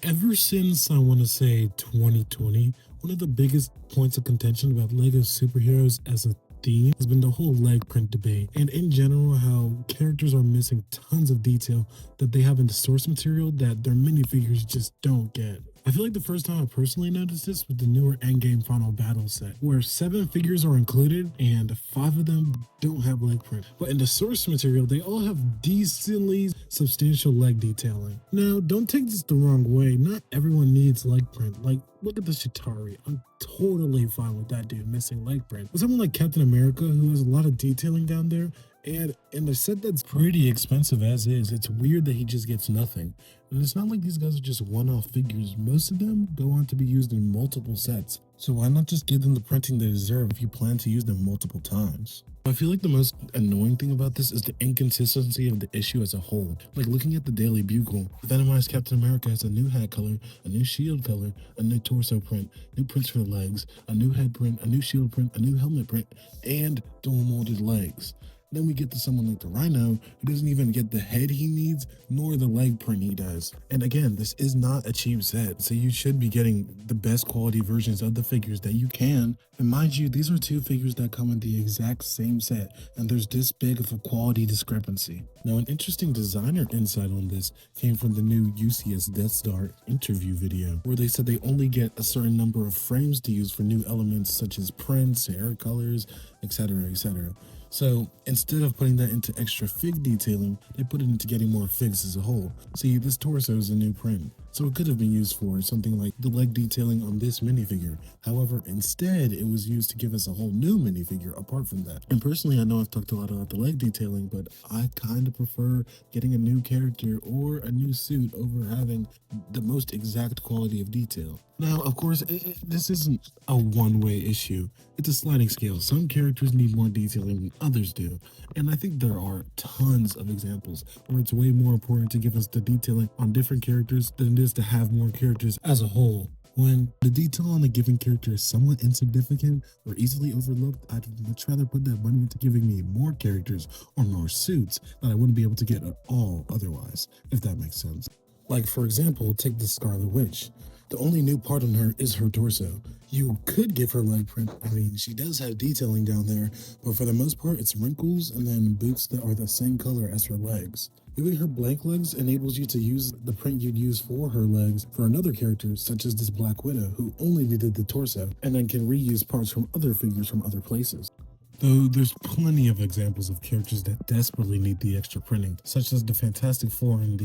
Ever since I want to say 2020, one of the biggest points of contention about Lego superheroes as a theme has been the whole leg print debate, and in general, how characters are missing tons of detail that they have in the source material that their minifigures just don't get. I feel like the first time I personally noticed this with the newer Endgame Final Battle set, where 7 figures are included and 5 of them don't have leg print. But in the source material, they all have decently substantial leg detailing. Now, don't take this the wrong way, not everyone needs leg print. Like, look at the Chitauri. I'm totally fine with that dude missing leg print. But someone like Captain America, who has a lot of detailing down there, and in a set that's pretty expensive as is, it's weird that he just gets nothing. And it's not like these guys are just one-off figures. Most of them go on to be used in multiple sets. So why not just give them the printing they deserve if you plan to use them multiple times? I feel like the most annoying thing about this is the inconsistency of the issue as a whole. Like looking at the Daily Bugle, Venomized Captain America has a new hat color, a new shield color, a new torso print, new prints for the legs, a new head print, a new shield print, a new helmet print, and dual molded legs. Then we get to someone like the Rhino, who doesn't even get the head he needs, nor the leg print he does. And again, this is not a cheap set, so you should be getting the best quality versions of the figures that you can. And mind you, these are 2 figures that come in the exact same set, and there's this big of a quality discrepancy. Now, an interesting designer insight on this came from the new UCS Death Star interview video, where they said they only get a certain number of frames to use for new elements such as prints, hair colors, etc., etc. So instead of putting that into extra fig detailing, they put it into getting more figs as a whole. See, this torso is a new print, so it could have been used for something like the leg detailing on this minifigure. However, instead, it was used to give us a whole new minifigure apart from that. And personally, I know I've talked a lot about the leg detailing, but I kind of prefer getting a new character or a new suit over having the most exact quality of detail. Now, of course, this isn't a one-way issue. It's a sliding scale. Some characters need more detailing than others do. And I think there are tons of examples where it's way more important to give us the detailing on different characters than it is to have more characters as a whole. When the detail on a given character is somewhat insignificant or easily overlooked, I'd much rather put that money into giving me more characters or more suits that I wouldn't be able to get at all otherwise, if that makes sense. Like, for example, take the Scarlet Witch. The only new part on her is her torso. You could give her leg print. I mean, she does have detailing down there, but for the most part, it's wrinkles and then boots that are the same color as her legs. Giving her blank legs enables you to use the print you'd use for her legs for another character, such as this Black Widow, who only needed the torso, and then can reuse parts from other figures from other places. Though there's plenty of examples of characters that desperately need the extra printing, such as the Fantastic Four and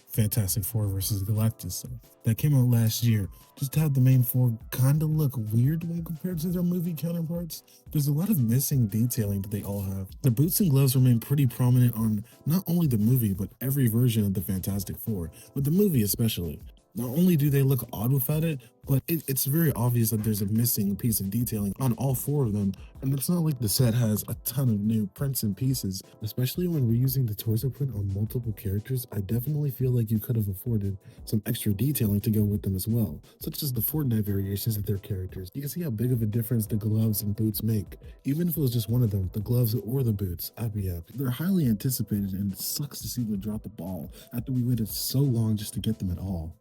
Fantastic Four versus Galactus that came out last year. Just to have the main four kind of look weird when compared to their movie counterparts. There's a lot of missing detailing that they all have. The boots and gloves remain pretty prominent on not only the movie, but every version of the Fantastic Four, but the movie especially. Not only do they look odd without it, but it's very obvious that there's a missing piece of detailing on all 4 of them, and it's not like the set has a ton of new prints and pieces. Especially when reusing the torso print on multiple characters, I definitely feel like you could have afforded some extra detailing to go with them as well, such as the Fortnite variations of their characters. You can see how big of a difference the gloves and boots make. Even if it was just one of them, the gloves or the boots, I'd be happy. They're highly anticipated, and it sucks to see them drop the ball after we waited so long just to get them at all.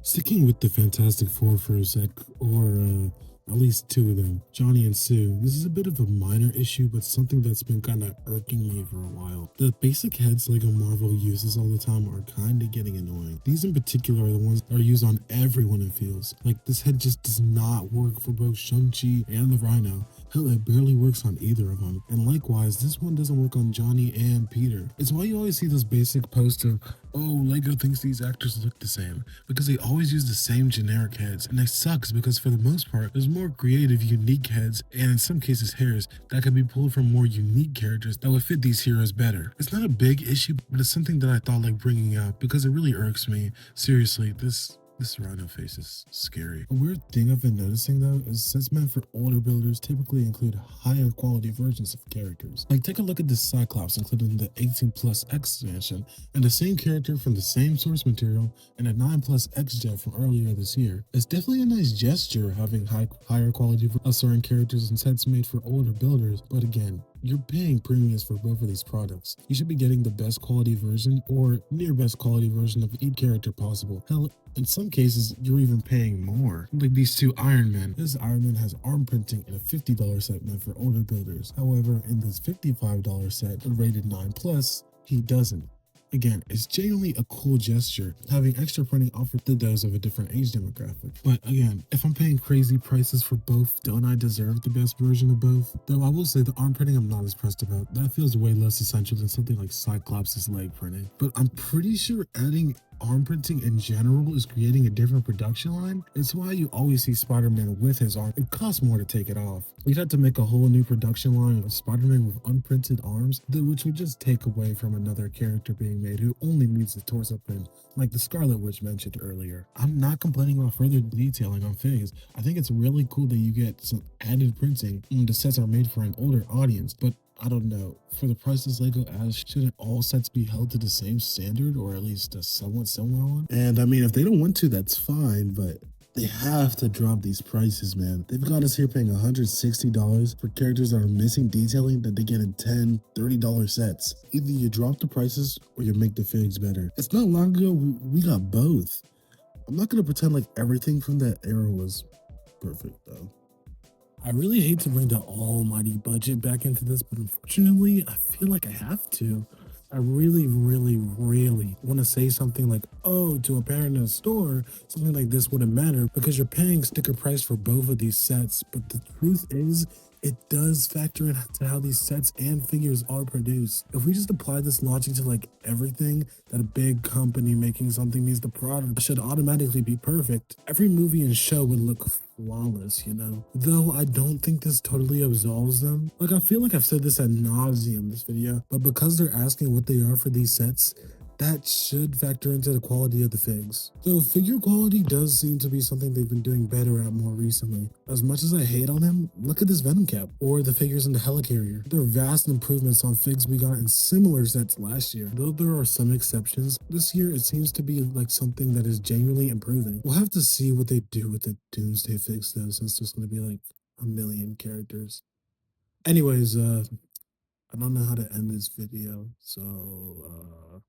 Sticking with the Fantastic Four for a sec, or at least 2 of them, Johnny and Sue. This is a bit of a minor issue, but something that's been kind of irking me for a while. The basic heads Lego Marvel uses all the time are kind of getting annoying. These in particular are the ones that are used on everyone it feels. Like, this head just does not work for both Shang-Chi and the Rhino. Hell, it barely works on either of them. And likewise, this one doesn't work on Johnny and Peter. It's why you always see this basic post of, oh, Lego thinks these actors look the same, because they always use the same generic heads. And that sucks because for the most part, there's more creative, unique heads, and in some cases hairs, that can be pulled from more unique characters that would fit these heroes better. It's not a big issue, but it's something that I thought like bringing up because it really irks me. Seriously, this Rhino face is scary. A weird thing I've been noticing though is sets meant for older builders typically include higher quality versions of characters. Like, take a look at this Cyclops included in the 18+ X expansion, and the same character from the same source material in a 9+ X jet from earlier this year. It's definitely a nice gesture having higher quality of certain characters and sets made for older builders, but again, you're paying premiums for both of these products. You should be getting the best quality version or near best quality version of each character possible. Hell, in some cases, you're even paying more. Like these two Iron Men. This Iron Man has arm printing in a $50 set meant for older builders. However, in this $55 set rated 9 plus, he doesn't. Again, it's genuinely a cool gesture, having extra printing offered to those of a different age demographic. But again, if I'm paying crazy prices for both, don't I deserve the best version of both? Though I will say the arm printing I'm not as pressed about. That feels way less essential than something like Cyclops' leg printing. But I'm pretty sure adding arm printing in general is creating a different production line. It's why you always see Spider-Man with his arm. It costs more to take it off. We'd have to make a whole new production line of Spider-Man with unprinted arms, which would just take away from another character being made who only needs the torso print, like the Scarlet Witch mentioned earlier. I'm not complaining about further detailing on figs. I think it's really cool that you get some added printing and the sets are made for an older audience, but I don't know. For the prices Lego asks, shouldn't all sets be held to the same standard or at least a somewhat similar one? And I mean, if they don't want to, that's fine, but they have to drop these prices, man. They've got us here paying $160 for characters that are missing detailing that they get in $10, $30 sets. Either you drop the prices or you make the figs better. It's not long ago we got both. I'm not gonna pretend like everything from that era was perfect though. I really hate to bring the almighty budget back into this, but unfortunately, I feel like I have to. I really want to say something like, oh, to a parent in a store, something like this wouldn't matter because you're paying sticker price for both of these sets. But the truth is, it does factor into how these sets and figures are produced. If we just apply this logic to like everything, that a big company making something means the product should automatically be perfect, every movie and show would look flawless, you know? Though I don't think this totally absolves them. Like, I feel like I've said this ad nauseum this video, but because they're asking what they are for these sets, that should factor into the quality of the figs. Though figure quality does seem to be something they've been doing better at more recently. As much as I hate on them, look at this Venom cap, or the figures in the Helicarrier. There are vast improvements on figs we got in similar sets last year. Though there are some exceptions, this year it seems to be like something that is genuinely improving. We'll have to see what they do with the Doomsday figs though, since there's going to be like a million characters. Anyways, I don't know how to end this video, so